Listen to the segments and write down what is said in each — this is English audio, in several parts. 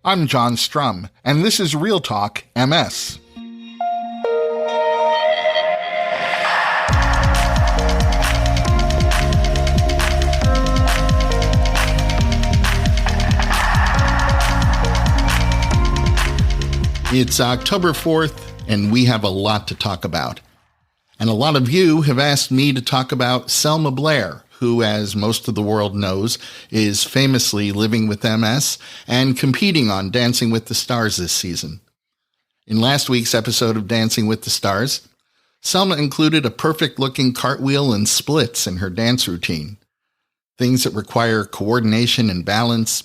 I'm John Strum, and this is Real Talk MS. It's October 4th, and we have a lot to talk about. And a lot of you have asked me to talk about Selma Blair, who, as most of the world knows, is famously living with MS and competing on Dancing with the Stars this season. In last week's episode of Dancing with the Stars, Selma included a perfect-looking cartwheel and splits in her dance routine. Things that require coordination and balance,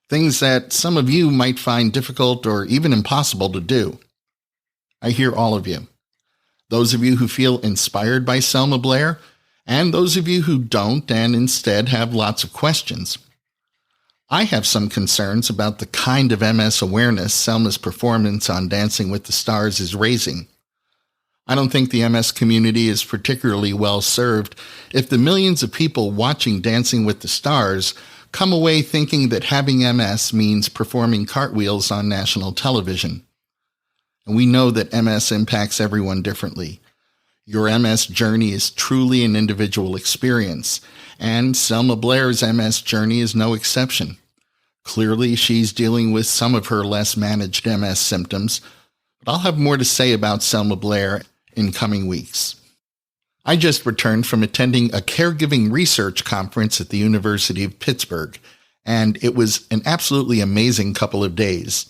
things that some of you might find difficult or even impossible to do. I hear all of you. Those of you who feel inspired by Selma Blair, and those of you who don't and instead have lots of questions. I have some concerns about the kind of MS awareness Selma's performance on Dancing with the Stars is raising. I don't think the MS community is particularly well served if the millions of people watching Dancing with the Stars come away thinking that having MS means performing cartwheels on national television. And we know that MS impacts everyone differently. Your MS journey is truly an individual experience, and Selma Blair's MS journey is no exception. Clearly, she's dealing with some of her less managed MS symptoms, but I'll have more to say about Selma Blair in coming weeks. I just returned from attending a caregiving research conference at the University of Pittsburgh, and it was an absolutely amazing couple of days.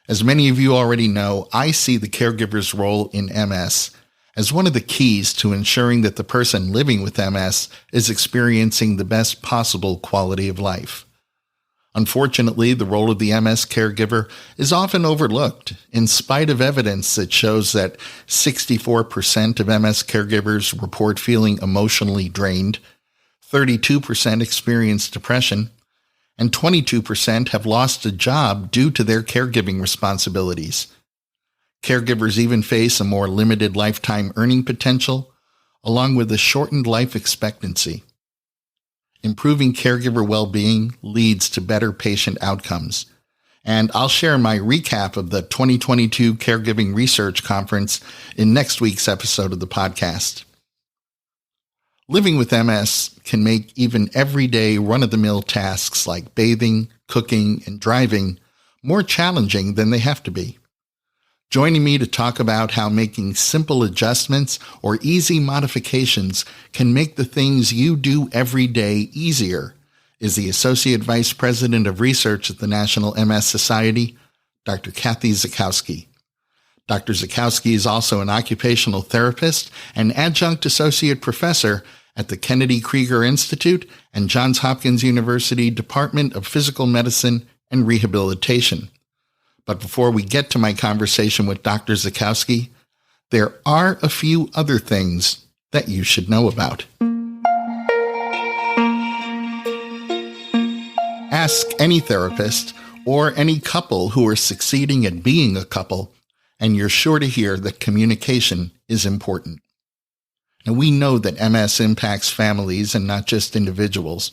As many of you already know, I see the caregiver's role in MS as one of the keys to ensuring that the person living with MS is experiencing the best possible quality of life. Unfortunately, the role of the MS caregiver is often overlooked, in spite of evidence that shows that 64% of MS caregivers report feeling emotionally drained, 32% experience depression, and 22% have lost a job due to their caregiving responsibilities. Caregivers even face a more limited lifetime earning potential, along with a shortened life expectancy. Improving caregiver well-being leads to better patient outcomes, and I'll share my recap of the 2022 Caregiving Research Conference in next week's episode of the podcast. Living with MS can make even everyday run-of-the-mill tasks like bathing, cooking, and driving more challenging than they have to be. Joining me to talk about how making simple adjustments or easy modifications can make the things you do every day easier is the Associate Vice President of Research at the National MS Society, Dr. Kathy Zackowski. Dr. Zackowski is also an occupational therapist and adjunct associate professor at the Kennedy Krieger Institute and Johns Hopkins University Department of Physical Medicine and Rehabilitation. But before we get to my conversation with Dr. Zackowski, there are a few other things that you should know about. Ask any therapist or any couple who are succeeding at being a couple, and you're sure to hear that communication is important. And we know that MS impacts families and not just individuals.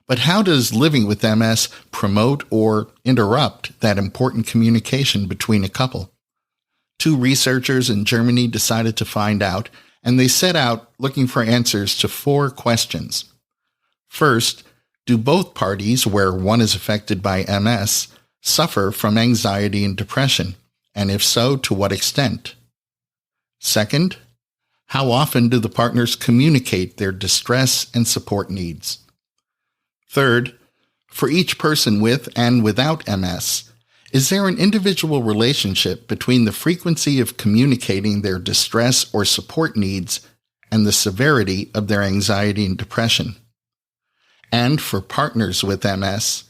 But how does living with MS promote or interrupt that important communication between a couple? Two researchers in Germany decided to find out, and they set out looking for answers to 4 questions. First, do both parties, where one is affected by MS, suffer from anxiety and depression? And if so, to what extent? Second, how often do the partners communicate their distress and support needs? Third, for each person with and without MS, is there an individual relationship between the frequency of communicating their distress or support needs and the severity of their anxiety and depression? And for partners with MS,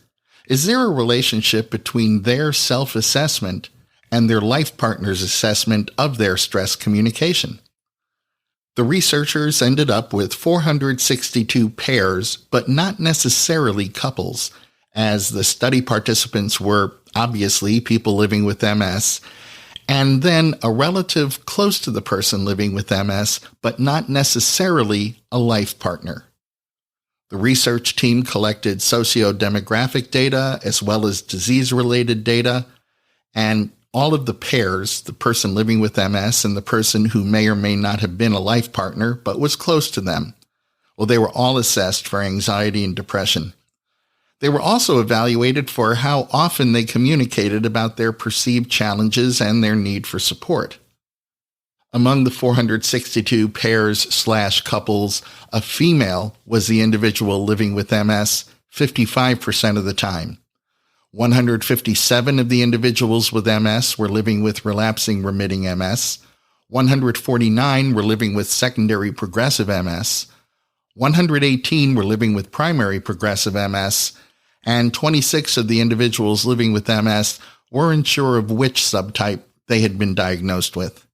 is there a relationship between their self-assessment and their life partner's assessment of their stress communication? The researchers ended up with 462 pairs, but not necessarily couples, as the study participants were obviously people living with MS, and then a relative close to the person living with MS, but not necessarily a life partner. The research team collected socio-demographic data as well as disease-related data, and all of the pairs, the person living with MS and the person who may or may not have been a life partner but was close to them, well, they were all assessed for anxiety and depression. They were also evaluated for how often they communicated about their perceived challenges and their need for support. Among the 462 pairs/couples, a female was the individual living with MS 55% of the time. 157 of the individuals with MS were living with relapsing remitting MS. 149 were living with secondary progressive MS. 118 were living with primary progressive MS. And 26 of the individuals living with MS weren't sure of which subtype they had been diagnosed with.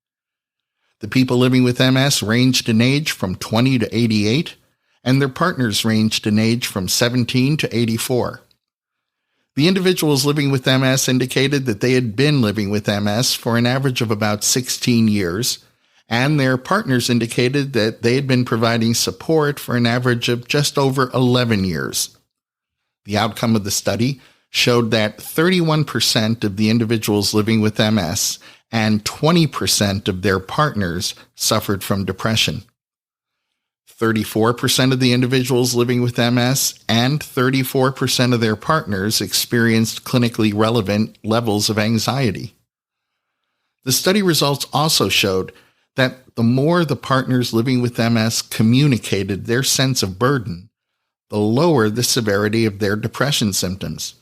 The people living with MS ranged in age from 20 to 88, and their partners ranged in age from 17 to 84. The individuals living with MS indicated that they had been living with MS for an average of about 16 years, and their partners indicated that they had been providing support for an average of just over 11 years. The outcome of the study showed that 31% of the individuals living with MS and 20% of their partners suffered from depression. 34% of the individuals living with MS and 34% of their partners experienced clinically relevant levels of anxiety. The study results also showed that the more the partners living with MS communicated their sense of burden, the lower the severity of their depression symptoms.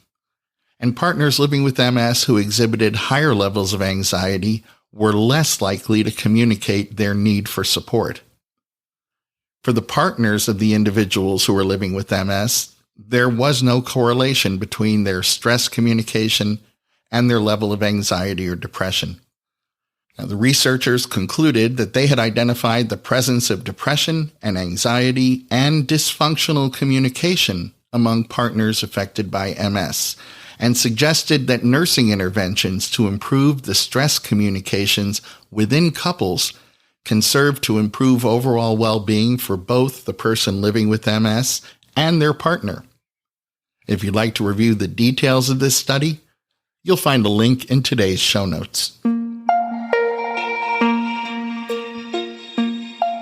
And partners living with MS who exhibited higher levels of anxiety were less likely to communicate their need for support. For the partners of the individuals who were living with MS, there was no correlation between their stress communication and their level of anxiety or depression. Now, the researchers concluded that they had identified the presence of depression and anxiety and dysfunctional communication among partners affected by MS, and suggested that nursing interventions to improve the stress communications within couples can serve to improve overall well-being for both the person living with MS and their partner. If you'd like to review the details of this study, you'll find a link in today's show notes.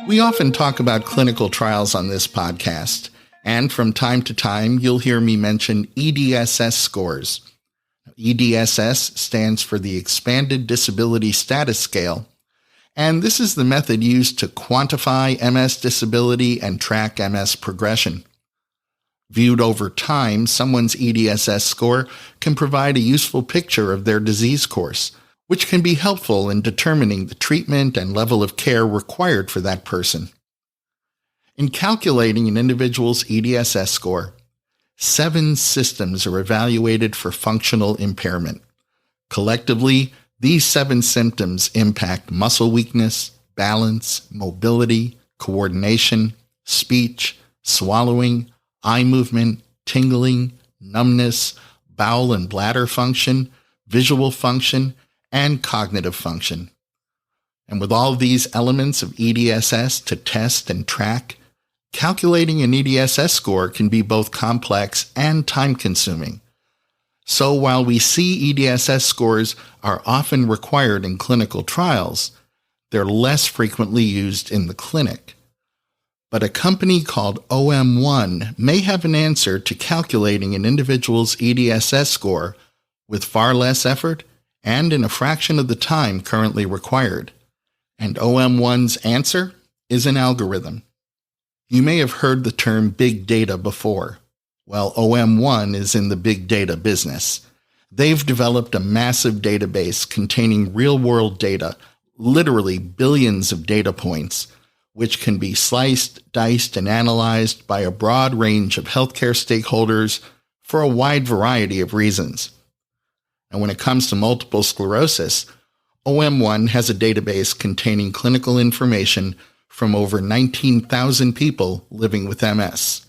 We often talk about clinical trials on this podcast, and from time to time, you'll hear me mention EDSS scores. EDSS stands for the Expanded Disability Status Scale, and this is the method used to quantify MS disability and track MS progression. Viewed over time, someone's EDSS score can provide a useful picture of their disease course, which can be helpful in determining the treatment and level of care required for that person. In calculating an individual's EDSS score, 7 systems are evaluated for functional impairment. Collectively, these 7 symptoms impact muscle weakness, balance, mobility, coordination, speech, swallowing, eye movement, tingling, numbness, bowel and bladder function, visual function, and cognitive function. And with all of these elements of EDSS to test and track, calculating an EDSS score can be both complex and time-consuming. So while we see EDSS scores are often required in clinical trials, they're less frequently used in the clinic. But a company called OM1 may have an answer to calculating an individual's EDSS score with far less effort and in a fraction of the time currently required. And OM1's answer is an algorithm. You may have heard the term big data before. Well, OM1 is in the big data business. They've developed a massive database containing real-world data, literally billions of data points, which can be sliced, diced, and analyzed by a broad range of healthcare stakeholders for a wide variety of reasons. And when it comes to multiple sclerosis, OM1 has a database containing clinical information from over 19,000 people living with MS.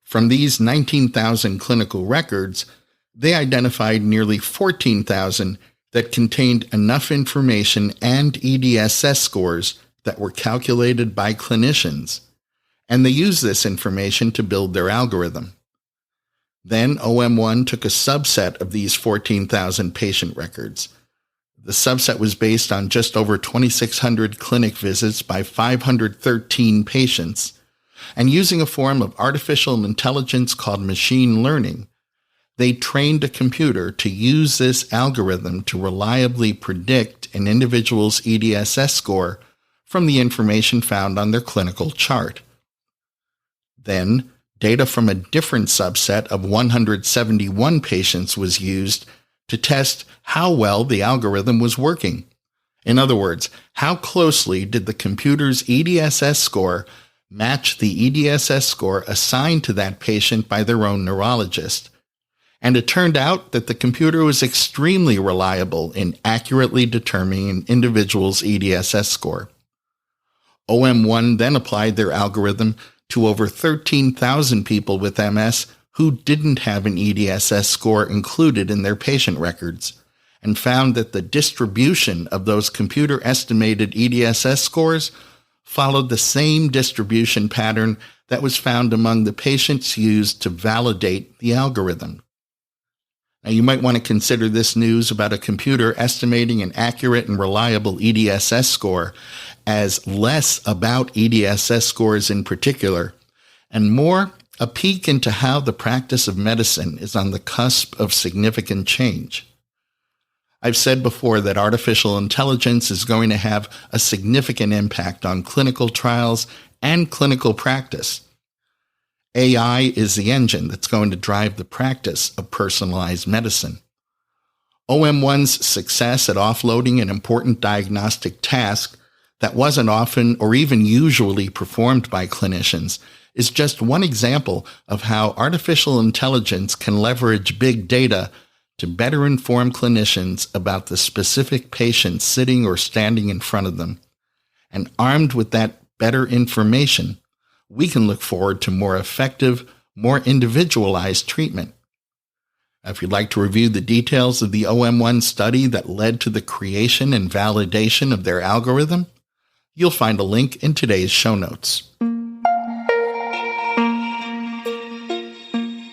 From these 19,000 clinical records, they identified nearly 14,000 that contained enough information and EDSS scores that were calculated by clinicians, and they used this information to build their algorithm. Then OM1 took a subset of these 14,000 patient records. The subset was based on just over 2,600 clinic visits by 513 patients, and using a form of artificial intelligence called machine learning, they trained a computer to use this algorithm to reliably predict an individual's EDSS score from the information found on their clinical chart. Then, data from a different subset of 171 patients was used to test how well the algorithm was working. In other words, how closely did the computer's EDSS score match the EDSS score assigned to that patient by their own neurologist? And it turned out that the computer was extremely reliable in accurately determining an individual's EDSS score. OM1 then applied their algorithm to over 13,000 people with MS who didn't have an EDSS score included in their patient records, and found that the distribution of those computer-estimated EDSS scores followed the same distribution pattern that was found among the patients used to validate the algorithm. Now, you might want to consider this news about a computer estimating an accurate and reliable EDSS score as less about EDSS scores in particular, and more a peek into how the practice of medicine is on the cusp of significant change. I've said before that artificial intelligence is going to have a significant impact on clinical trials and clinical practice. AI is the engine that's going to drive the practice of personalized medicine. OM1's success at offloading an important diagnostic task that wasn't often or even usually performed by clinicians is just one example of how artificial intelligence can leverage big data to better inform clinicians about the specific patient sitting or standing in front of them. And armed with that better information, we can look forward to more effective, more individualized treatment. If you'd like to review the details of the OM1 study that led to the creation and validation of their algorithm, you'll find a link in today's show notes.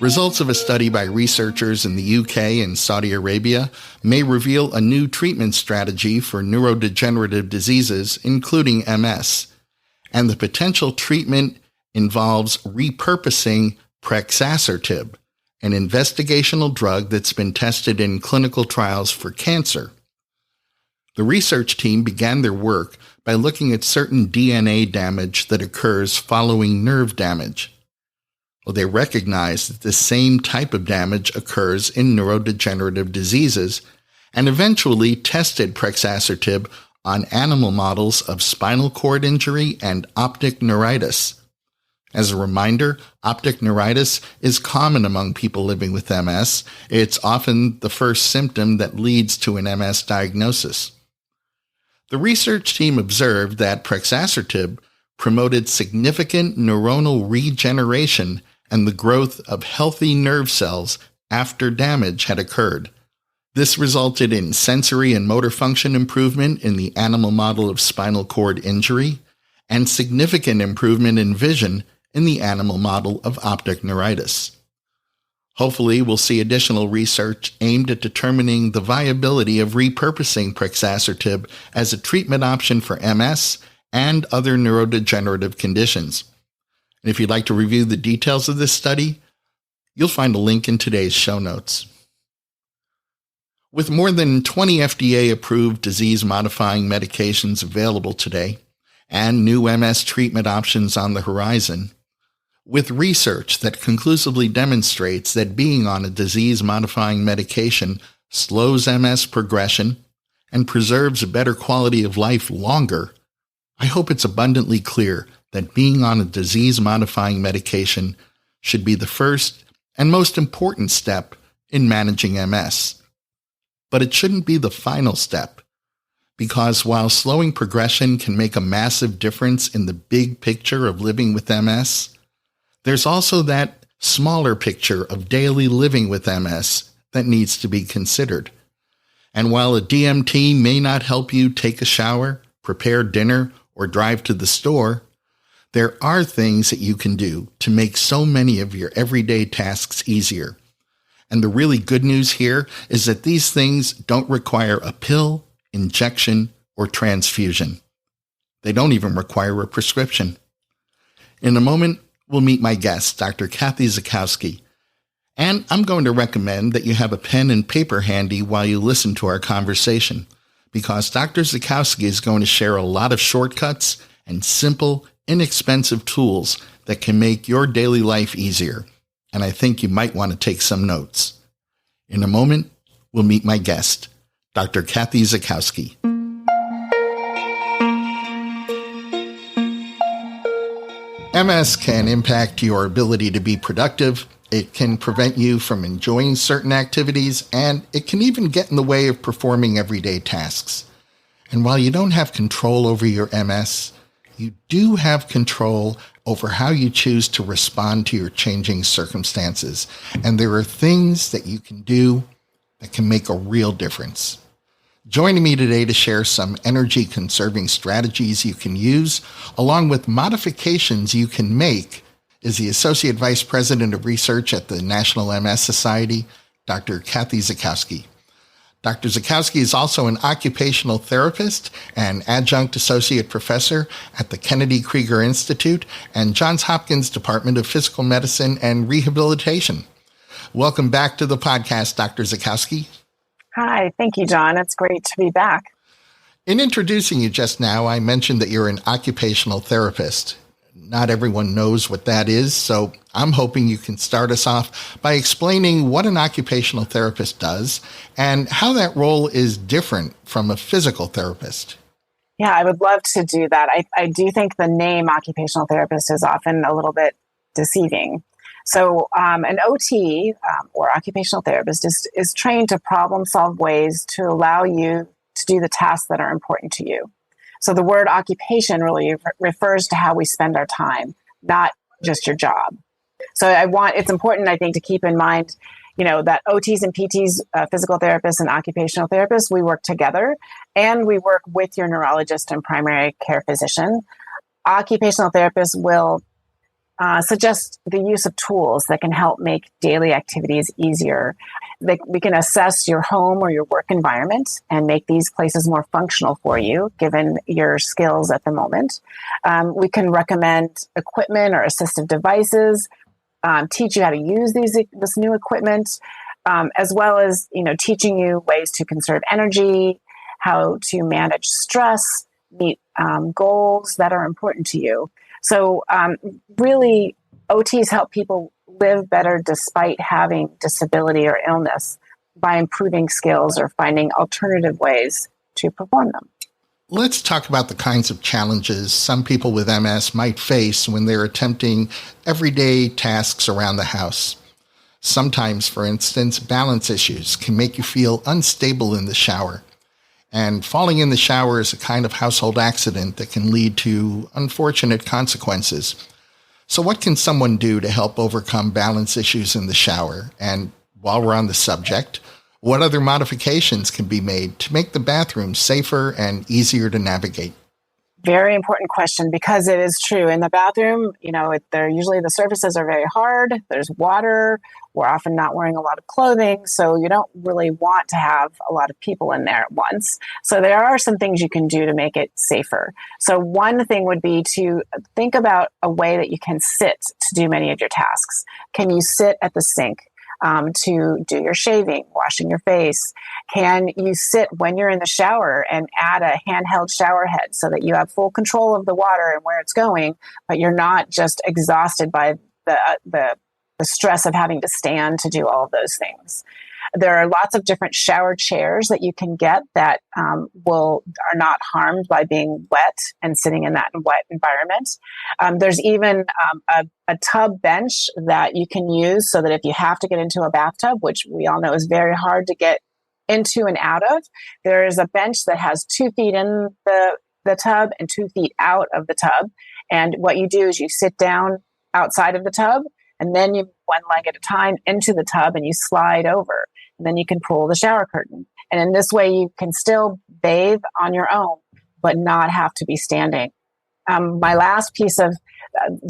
Results of a study by researchers in the UK and Saudi Arabia may reveal a new treatment strategy for neurodegenerative diseases, including MS, and the potential treatment involves repurposing prexacertib, an investigational drug that's been tested in clinical trials for cancer. The research team began their work by looking at certain DNA damage that occurs following nerve damage. Well, they recognized that the same type of damage occurs in neurodegenerative diseases and eventually tested prexacertib on animal models of spinal cord injury and optic neuritis. As a reminder, optic neuritis is common among people living with MS. It's often the first symptom that leads to an MS diagnosis. The research team observed that prexacertib promoted significant neuronal regeneration and the growth of healthy nerve cells after damage had occurred. This resulted in sensory and motor function improvement in the animal model of spinal cord injury and significant improvement in vision in the animal model of optic neuritis. Hopefully, we'll see additional research aimed at determining the viability of repurposing prexacertib as a treatment option for MS and other neurodegenerative conditions. And if you'd like to review the details of this study, you'll find a link in today's show notes. With more than 20 FDA-approved disease-modifying medications available today and new MS treatment options on the horizon, with research that conclusively demonstrates that being on a disease-modifying medication slows MS progression and preserves a better quality of life longer, I hope it's abundantly clear that being on a disease-modifying medication should be the first and most important step in managing MS. But it shouldn't be the final step, because while slowing progression can make a massive difference in the big picture of living with MS, there's also that smaller picture of daily living with MS that needs to be considered. And while a DMT may not help you take a shower, prepare dinner, or drive to the store, There are things that you can do to make so many of your everyday tasks easier. And the really good news here is that these things don't require a pill, injection, or transfusion. They don't even require a prescription. In a moment, we'll meet my guest, Dr. Kathy Zackowski. And I'm going to recommend that you have a pen and paper handy while you listen to our conversation, because Dr. Zackowski is going to share a lot of shortcuts and simple, inexpensive tools that can make your daily life easier. And I think you might want to take some notes. In a moment, we'll meet my guest, Dr. Kathy Zackowski. MS can impact your ability to be productive. It can prevent you from enjoying certain activities, and it can even get in the way of performing everyday tasks. And while you don't have control over your MS, you do have control over how you choose to respond to your changing circumstances. And there are things that you can do that can make a real difference. Joining me today to share some energy-conserving strategies you can use, along with modifications you can make, is the Associate Vice President of Research at the National MS Society, Dr. Kathy Zackowski. Dr. Zackowski is also an occupational therapist and adjunct associate professor at the Kennedy Krieger Institute and Johns Hopkins Department of Physical Medicine and Rehabilitation. Welcome back to the podcast, Dr. Zackowski. Hi, thank you, John. It's great to be back. In introducing you just now, I mentioned that you're an occupational therapist. Not everyone knows what that is, so I'm hoping you can start us off by explaining what an occupational therapist does and how that role is different from a physical therapist. Yeah, I would love to do that. I do think the name occupational therapist is often a little bit deceiving. So an OT, or occupational therapist, is trained to problem solve ways to allow you to do the tasks that are important to you. So the word occupation really refers to how we spend our time, not just your job. So it's important, I think, to keep in mind, that OTs and PTs, physical therapists and occupational therapists, we work together and we work with your neurologist and primary care physician. Occupational therapists will suggest the use of tools that can help make daily activities easier. We can assess your home or your work environment and make these places more functional for you, given your skills at the moment. We can recommend equipment or assistive devices, teach you how to use this new equipment, as well as teaching you ways to conserve energy, how to manage stress, meet goals that are important to you. So really, OTs help people live better despite having disability or illness by improving skills or finding alternative ways to perform them. Let's talk about the kinds of challenges some people with MS might face when they're attempting everyday tasks around the house. Sometimes, for instance, balance issues can make you feel unstable in the shower. And falling in the shower is a kind of household accident that can lead to unfortunate consequences. So what can someone do to help overcome balance issues in the shower? And while we're on the subject, what other modifications can be made to make the bathroom safer and easier to navigate? Very important question, because it is true. In the bathroom, they're usually the surfaces are very hard. There's water. We're often not wearing a lot of clothing, so you don't really want to have a lot of people in there at once. So there are some things you can do to make it safer. So one thing would be to think about a way that you can sit to do many of your tasks. Can you sit at the sink to do your shaving, washing your face? Can you sit when you're in the shower and add a handheld shower head so that you have full control of the water and where it's going, but you're not just exhausted by the stress of having to stand to do all of those things? There are lots of different shower chairs that you can get that are not harmed by being wet and sitting in that wet environment. There's even a tub bench that you can use so that if you have to get into a bathtub, which we all know is very hard to get into and out of, there is a bench that has 2 feet in the tub and 2 feet out of the tub. And what you do is you sit down outside of the tub, and then you one leg at a time into the tub and you slide over. And then you can pull the shower curtain. And in this way, you can still bathe on your own, but not have to be standing. My last piece of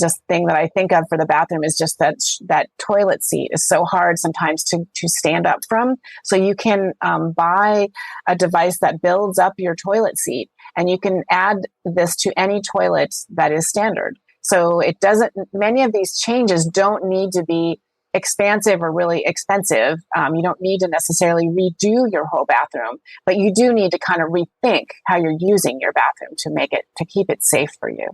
just thing that I think of for the bathroom is just that toilet seat is so hard sometimes to stand up from. So you can buy a device that builds up your toilet seat, and you can add this to any toilet that is standard. So many of these changes don't need to be expansive or really expensive. You don't need to necessarily redo your whole bathroom, but you do need to kind of rethink how you're using your bathroom to keep it safe for you.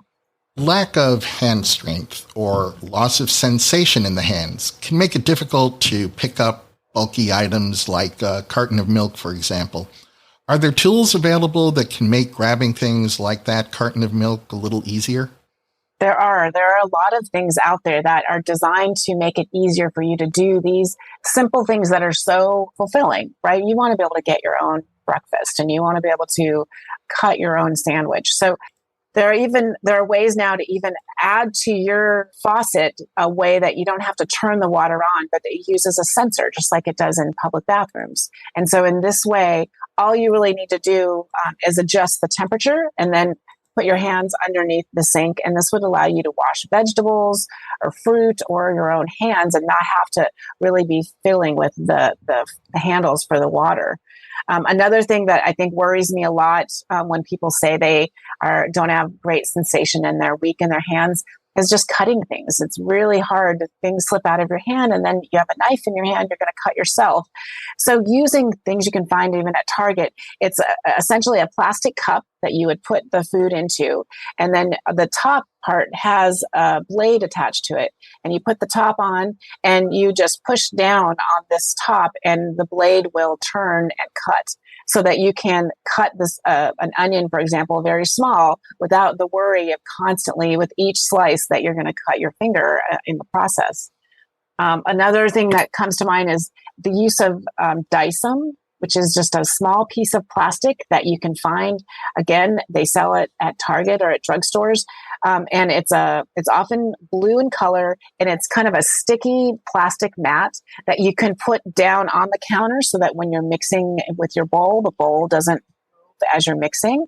Lack of hand strength or loss of sensation in the hands can make it difficult to pick up bulky items like a carton of milk, for example. Are there tools available that can make grabbing things like that carton of milk a little easier? There are a lot of things out there that are designed to make it easier for you to do these simple things that are so fulfilling, right? You want to be able to get your own breakfast, and you want to be able to cut your own sandwich. So there are ways now to even add to your faucet a way that you don't have to turn the water on, but that it uses a sensor, just like it does in public bathrooms. And so in this way, all you really need to do is adjust the temperature, and then put your hands underneath the sink. And this would allow you to wash vegetables or fruit or your own hands and not have to really be filling with the handles for the water. Another thing that I think worries me a lot when people say they don't have great sensation and they're weak in their hands is just cutting things. It's really hard. Things slip out of your hand, and then you have a knife in your hand, you're going to cut yourself. So using things you can find even at Target, it's essentially a plastic cup that you would put the food into, and then the top part has a blade attached to it, and you put the top on and you just push down on this top, and the blade will turn and cut, so that you can cut this an onion, for example, very small, without the worry of constantly with each slice that you're going to cut your finger in the process. Another thing that comes to mind is the use of Dysum, which is just a small piece of plastic that you can find. Again, they sell it at Target or at drugstores. And it's often blue in color, and it's kind of a sticky plastic mat that you can put down on the counter so that when you're mixing with your bowl, the bowl doesn't move as you're mixing.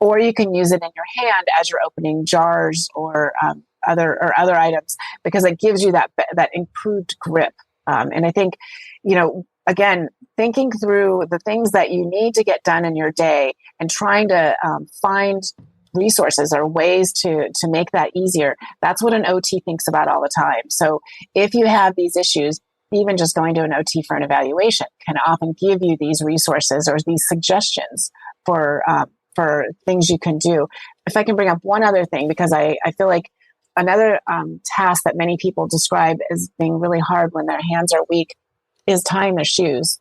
Or you can use it in your hand as you're opening jars or other items, because it gives you that improved grip. And I think, again, thinking through the things that you need to get done in your day and trying to find resources or ways to make that easier. That's what an OT thinks about all the time. So if you have these issues, even just going to an OT for an evaluation can often give you these resources or these suggestions for things you can do. If I can bring up one other thing, because I feel like another task that many people describe as being really hard when their hands are weak is tying their shoes.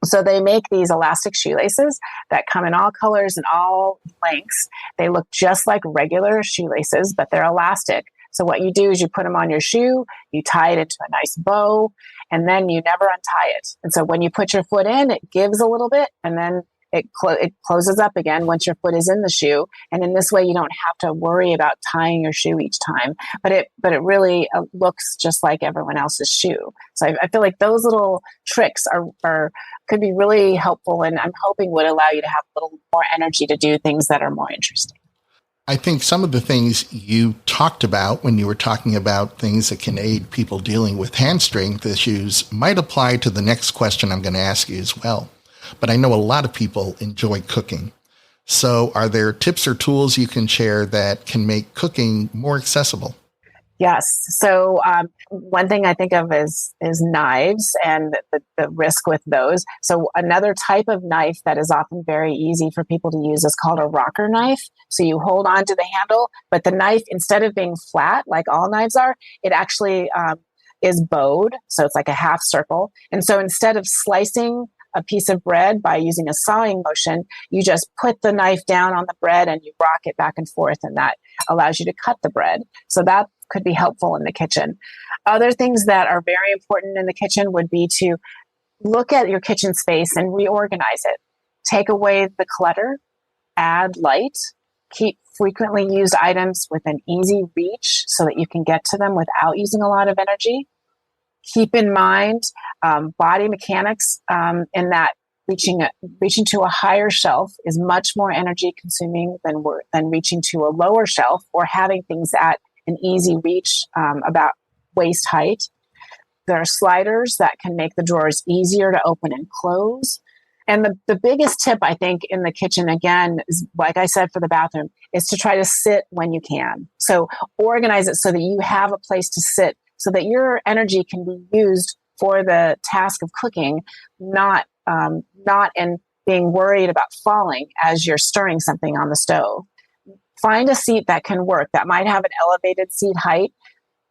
So they make these elastic shoelaces that come in all colors and all lengths. They look just like regular shoelaces, but they're elastic. So what you do is you put them on your shoe, you tie it into a nice bow, and then you never untie it. And so when you put your foot in, it gives a little bit, and then it closes up again once your foot is in the shoe. And in this way, you don't have to worry about tying your shoe each time. But it really looks just like everyone else's shoe. So I feel like those little tricks could be really helpful, and I'm hoping would allow you to have a little more energy to do things that are more interesting. I think some of the things you talked about when you were talking about things that can aid people dealing with hand strength issues might apply to the next question I'm going to ask you as well. But I know a lot of people enjoy cooking. So are there tips or tools you can share that can make cooking more accessible? Yes. So one thing I think of is knives and the risk with those. So another type of knife that is often very easy for people to use is called a rocker knife. So you hold on to the handle, but the knife, instead of being flat like all knives are, it actually is bowed. So it's like a half circle. And so instead of slicing a piece of bread by using a sawing motion, you just put the knife down on the bread and you rock it back and forth, and that allows you to cut the bread. So that could be helpful in the kitchen. Other things that are very important in the kitchen would be to look at your kitchen space and reorganize it. Take away the clutter, add light, keep frequently used items within easy reach so that you can get to them without using a lot of energy. Keep in mind body mechanics in that reaching to a higher shelf is much more energy consuming than reaching to a lower shelf or having things at an easy reach, about waist height. There are sliders that can make the drawers easier to open and close. And the biggest tip, I think, in the kitchen, again, is like I said for the bathroom, is to try to sit when you can. So organize it so that you have a place to sit so that your energy can be used for the task of cooking, not in being worried about falling as you're stirring something on the stove. Find a seat that can work, that might have an elevated seat height.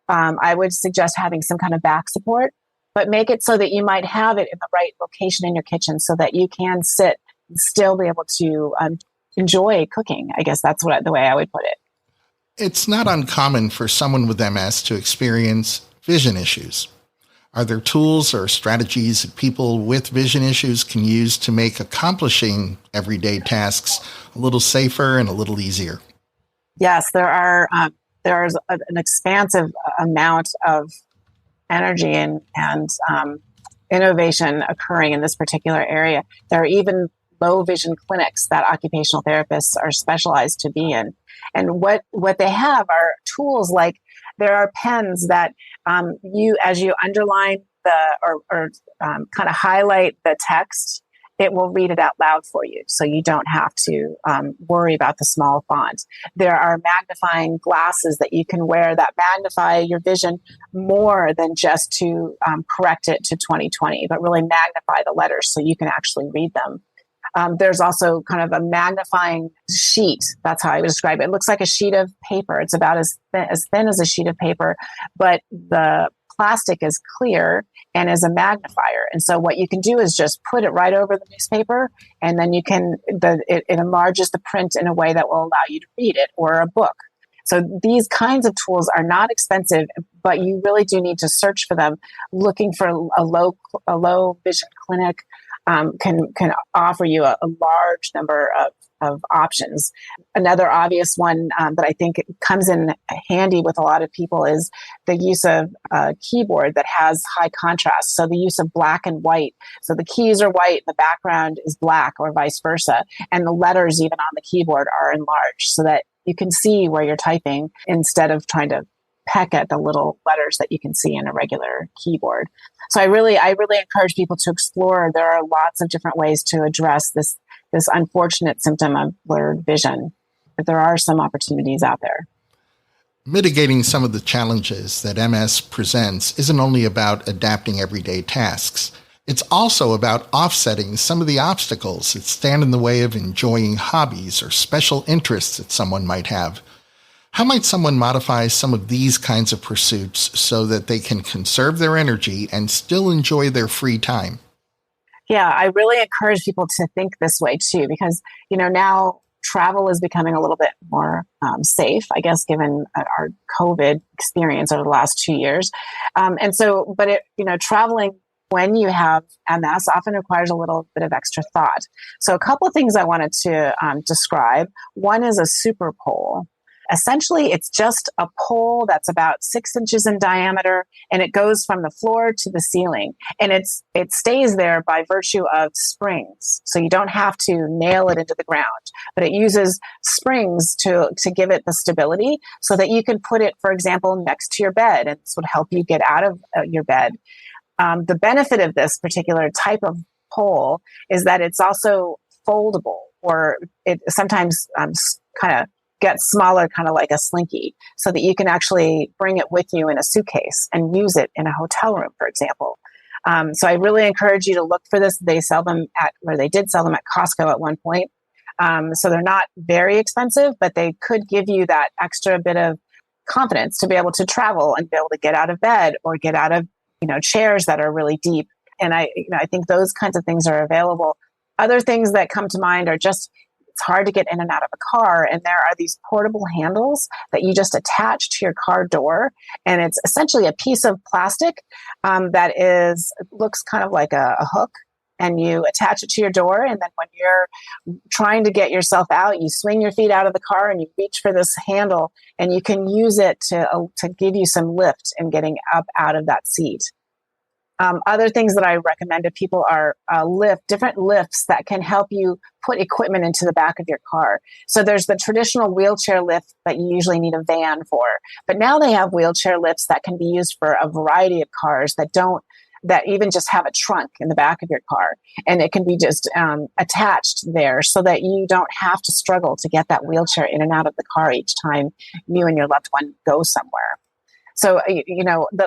I would suggest having some kind of back support, but make it so that you might have it in the right location in your kitchen so that you can sit and still be able to enjoy cooking. I guess that's the way I would put it. It's not uncommon for someone with MS to experience vision issues. Are there tools or strategies that people with vision issues can use to make accomplishing everyday tasks a little safer and a little easier? Yes, there are. There's an expansive amount of energy and innovation occurring in this particular area. There are even low vision clinics that occupational therapists are specialized to be in. And what they have are tools like there are pens that as you underline or kind of highlight the text, it will read it out loud for you. So you don't have to worry about the small font. There are magnifying glasses that you can wear that magnify your vision more than just to correct it to 20/20, but really magnify the letters so you can actually read them. There's also kind of a magnifying sheet. That's how I would describe it. It looks like a sheet of paper. It's about as thin as a sheet of paper, but the plastic is clear and is a magnifier. And so what you can do is just put it right over the newspaper, and then it enlarges the print in a way that will allow you to read it, or a book. So these kinds of tools are not expensive, but you really do need to search for them. Looking for a low vision clinic can offer you a large number of options. Another obvious one that I think comes in handy with a lot of people is the use of a keyboard that has high contrast. So the use of black and white. So the keys are white, the background is black, or vice versa. And the letters even on the keyboard are enlarged so that you can see where you're typing instead of trying to peck at the little letters that you can see in a regular keyboard. So I really encourage people to explore. There are lots of different ways to address this unfortunate symptom of blurred vision, but there are some opportunities out there. Mitigating some of the challenges that MS presents isn't only about adapting everyday tasks. It's also about offsetting some of the obstacles that stand in the way of enjoying hobbies or special interests that someone might have. How might someone modify some of these kinds of pursuits so that they can conserve their energy and still enjoy their free time? Yeah, I really encourage people to think this way too, because, now travel is becoming a little bit more safe, I guess, given our COVID experience over the last 2 years. Traveling when you have MS often requires a little bit of extra thought. So a couple of things I wanted to describe. One is a super pole. Essentially, it's just a pole that's about 6 inches in diameter, and it goes from the floor to the ceiling. And it stays there by virtue of springs. So you don't have to nail it into the ground, but it uses springs to give it the stability so that you can put it, for example, next to your bed, and this would help you get out of your bed. The benefit of this particular type of pole is that it's also foldable, or it sometimes kind of gets smaller, kind of like a slinky, so that you can actually bring it with you in a suitcase and use it in a hotel room, for example. So I really encourage you to look for this. They did sell them at Costco at one point. So they're not very expensive, but they could give you that extra bit of confidence to be able to travel and be able to get out of bed or get out of chairs that are really deep. And I think those kinds of things are available. Other things that come to mind are just, it's hard to get in and out of a car, and there are these portable handles that you just attach to your car door, and it's essentially a piece of plastic that looks kind of like a hook, and you attach it to your door, and then when you're trying to get yourself out, you swing your feet out of the car and you reach for this handle, and you can use it to give you some lift in getting up out of that seat. Other things that I recommend to people are different lifts that can help you put equipment into the back of your car. So there's the traditional wheelchair lift that you usually need a van for, but now they have wheelchair lifts that can be used for a variety of cars that even just have a trunk in the back of your car, and it can be just attached there so that you don't have to struggle to get that wheelchair in and out of the car each time you and your loved one go somewhere. So,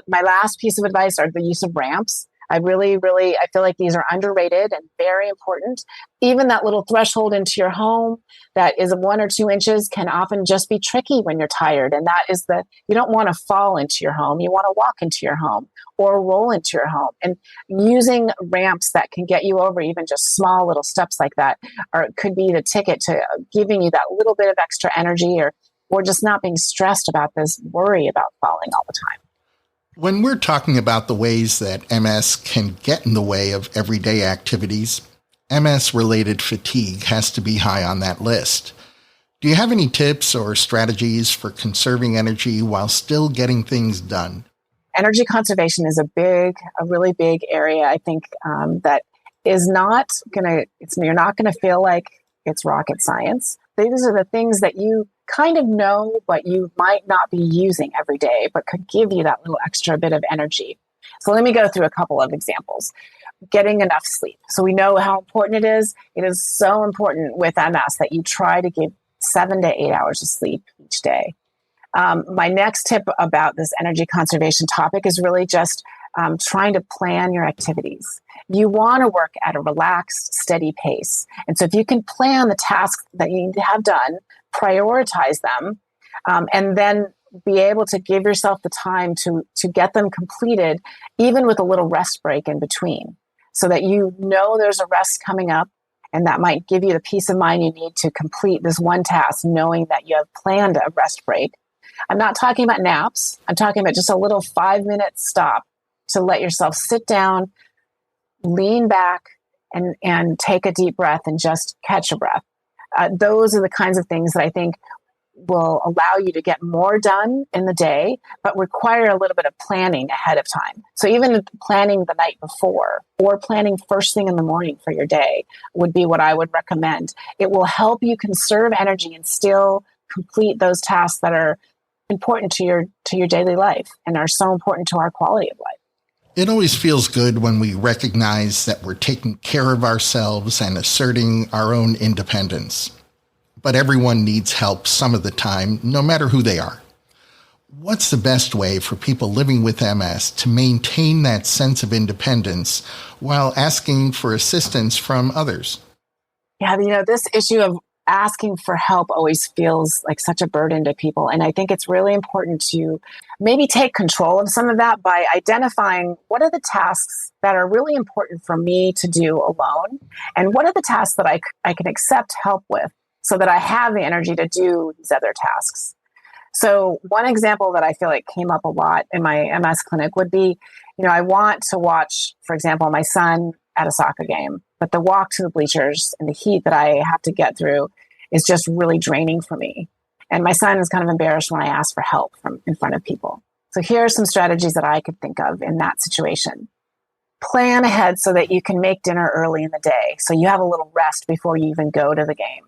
my last piece of advice are the use of ramps. I feel like these are underrated and very important. Even that little threshold into your home that is 1 or 2 inches can often just be tricky when you're tired. And that is you don't want to fall into your home. You want to walk into your home or roll into your home. And using ramps that can get you over even just small little steps like that could be the ticket to giving you that little bit of extra energy or just not being stressed about this worry about falling all the time. When we're talking about the ways that MS can get in the way of everyday activities, MS-related fatigue has to be high on that list. Do you have any tips or strategies for conserving energy while still getting things done? Energy conservation is a really big area, I think, that is you're not going to feel like it's rocket science. These are the things that you kind of know, but you might not be using every day, but could give you that little extra bit of energy. So let me go through a couple of examples. Getting enough sleep. So we know how important it is. It is so important with MS that you try to get 7 to 8 hours of sleep each day. My next tip about this energy conservation topic is really just trying to plan your activities. You want to work at a relaxed, steady pace. And so if you can plan the tasks that you need to have done, prioritize them, and then be able to give yourself the time to get them completed, even with a little rest break in between, so that you know there's a rest coming up, and that might give you the peace of mind you need to complete this one task, knowing that you have planned a rest break. I'm not talking about naps. I'm talking about just a little 5-minute stop to let yourself sit down, lean back, and take a deep breath and just catch a breath. Those are the kinds of things that I think will allow you to get more done in the day, but require a little bit of planning ahead of time. So even planning the night before or planning first thing in the morning for your day would be what I would recommend. It will help you conserve energy and still complete those tasks that are important to your daily life and are so important to our quality of life. It always feels good when we recognize that we're taking care of ourselves and asserting our own independence. But everyone needs help some of the time, no matter who they are. What's the best way for people living with MS to maintain that sense of independence while asking for assistance from others? Yeah, this issue of asking for help always feels like such a burden to people. And I think it's really important to maybe take control of some of that by identifying what are the tasks that are really important for me to do alone, and what are the tasks that I can accept help with so that I have the energy to do these other tasks. So one example that I feel like came up a lot in my MS clinic would be, I want to watch, for example, my son at a soccer game, but the walk to the bleachers and the heat that I have to get through is just really draining for me. And my son is kind of embarrassed when I ask for help from in front of people. So here are some strategies that I could think of in that situation. Plan ahead so that you can make dinner early in the day, so you have a little rest before you even go to the game.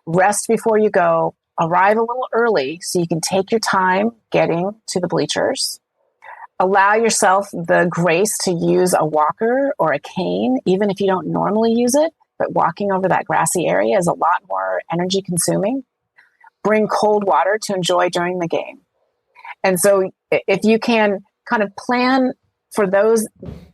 Rest before you go. Arrive a little early so you can take your time getting to the bleachers. Allow yourself the grace to use a walker or a cane, even if you don't normally use it, but walking over that grassy area is a lot more energy consuming. Bring cold water to enjoy during the game. And so if you can kind of plan for those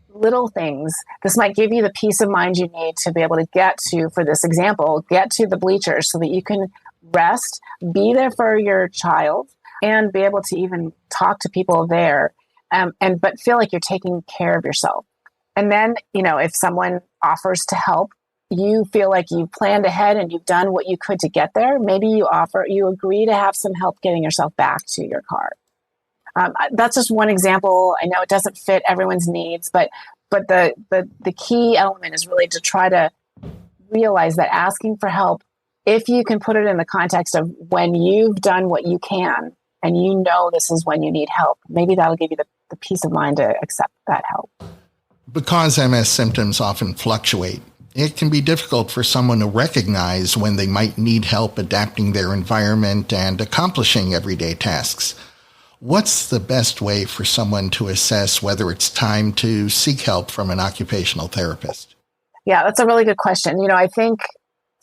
little things, this might give you the peace of mind you need to be able to get to, for this example, get to the bleachers so that you can rest, be there for your child, and be able to even talk to people there, but feel like you're taking care of yourself. And then, if someone offers to help, you feel like you planned ahead and you've done what you could to get there. Maybe you agree to have some help getting yourself back to your car. That's just one example. I know it doesn't fit everyone's needs, but the key element is really to try to realize that asking for help, if you can put it in the context of when you've done what you can and this is when you need help, maybe that'll give you the peace of mind to accept that help. Because MS symptoms often fluctuate, it can be difficult for someone to recognize when they might need help adapting their environment and accomplishing everyday tasks. What's the best way for someone to assess whether it's time to seek help from an occupational therapist? Yeah, that's a really good question. I think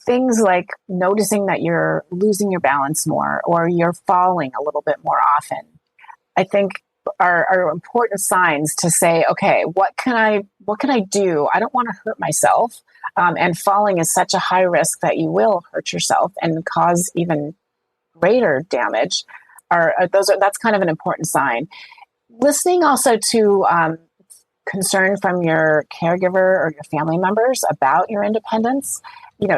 things like noticing that you're losing your balance more or you're falling a little bit more often, I think are important signs to say, okay, what can I do? I don't want to hurt myself. And falling is such a high risk that you will hurt yourself and cause even greater damage. That's kind of an important sign. Listening also to concern from your caregiver or your family members about your independence,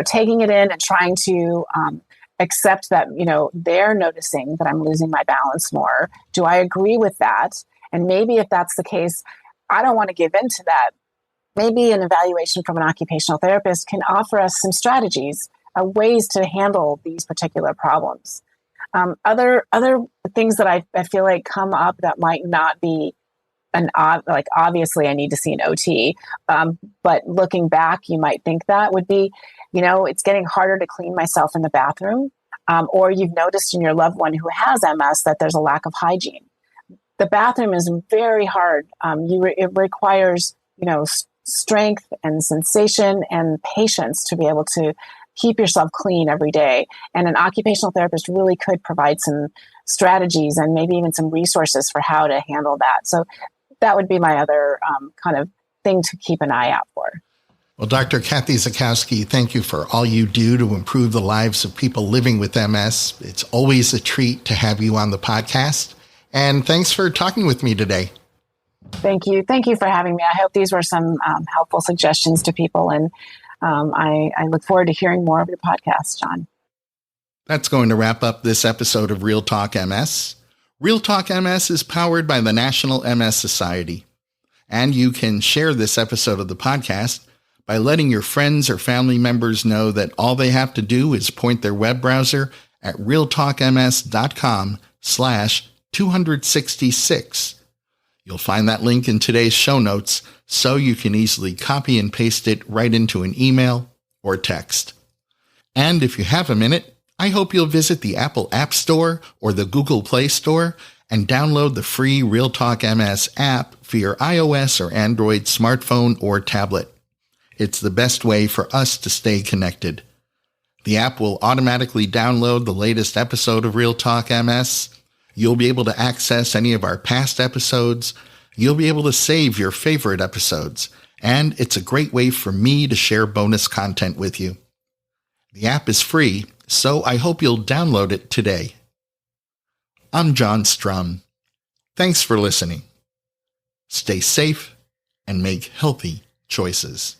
taking it in and trying to accept that, they're noticing that I'm losing my balance more. Do I agree with that? And maybe if that's the case, I don't want to give in to that. Maybe an evaluation from an occupational therapist can offer us some strategies, ways to handle these particular problems. Other things that I feel like come up that might not be like obviously I need to see an OT, but looking back, you might think that would be, it's getting harder to clean myself in the bathroom, or you've noticed in your loved one who has MS that there's a lack of hygiene. The bathroom is very hard. It requires, strength and sensation and patience to be able to keep yourself clean every day. And an occupational therapist really could provide some strategies and maybe even some resources for how to handle that. So that would be my other kind of thing to keep an eye out for. Well, Dr. Kathy Zackowski, thank you for all you do to improve the lives of people living with MS. It's always a treat to have you on the podcast. And thanks for talking with me today. Thank you. Thank you for having me. I hope these were some helpful suggestions to people. And I look forward to hearing more of your podcast, John. That's going to wrap up this episode of Real Talk MS. Real Talk MS is powered by the National MS Society. And you can share this episode of the podcast by letting your friends or family members know that all they have to do is point their web browser at realtalkms.com/266. You'll find that link in today's show notes, so you can easily copy and paste it right into an email or text. And if you have a minute, I hope you'll visit the Apple App Store or the Google Play Store and download the free Real Talk MS app for your iOS or Android smartphone or tablet. It's the best way for us to stay connected. The app will automatically download the latest episode of Real Talk MS. You'll be able to access any of our past episodes. You'll be able to save your favorite episodes. And it's a great way for me to share bonus content with you. The app is free, so I hope you'll download it today. I'm John Strum. Thanks for listening. Stay safe and make healthy choices.